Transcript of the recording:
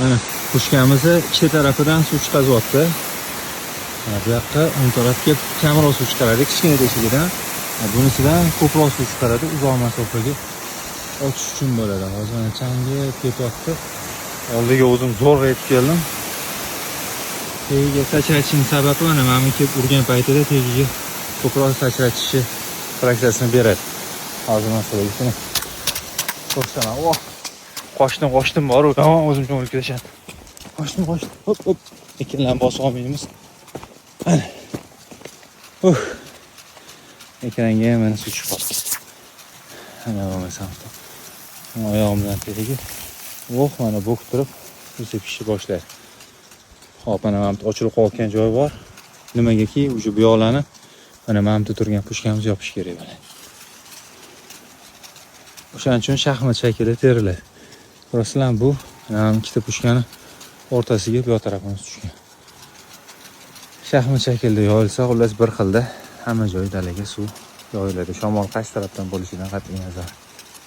Mana pushkamizni ichki tarafidan suv chiqazyapti. Bu yoqqa o'ng tarafga kamroq suv chiqaradi, kichkina teshigidan. Bunisidan ko'proq suv chiqaradi, uzoq masofaga ochish uchun bo'ladi. Hozir mana changib ketyapti. Oldiga o'zim zo'rg'a yetib keldim. Tegiga sachratishning sababi mana men kelib urgan paytida tegiga ko'proq sachratishi fraksiyasini beradi. Hozir masalan shuni to'xtaman. Qochdim bor, yomon o'zimcha o'lib ketishadi. Qochdim. Hop. Ekinlarni bosib olmaymiz. Mana. Ekranga mana suv chiqib qoldi. Ana bo'lmasam. Oyog'im bilan tegiga mana bo'k turib suv sepishni boshlaydi. Hop, mana mana ochilib qolgan joyi bor. Nimagaki, o'sha bu yoqlarni mana mana turgan pushkamiz yopish kerak mana. O'shaning uchun shaxmat shaklida teriladi. Raslan bu ikkita pushkani o'rtasiga bu tarafimiz tushgan. Shaxmat shaklida yoyilsa, xullas bir xilda hamma joy dalaga suv yoyiladi. Shamol qaysi tarafdan bo'lishidan qat'iy nazar.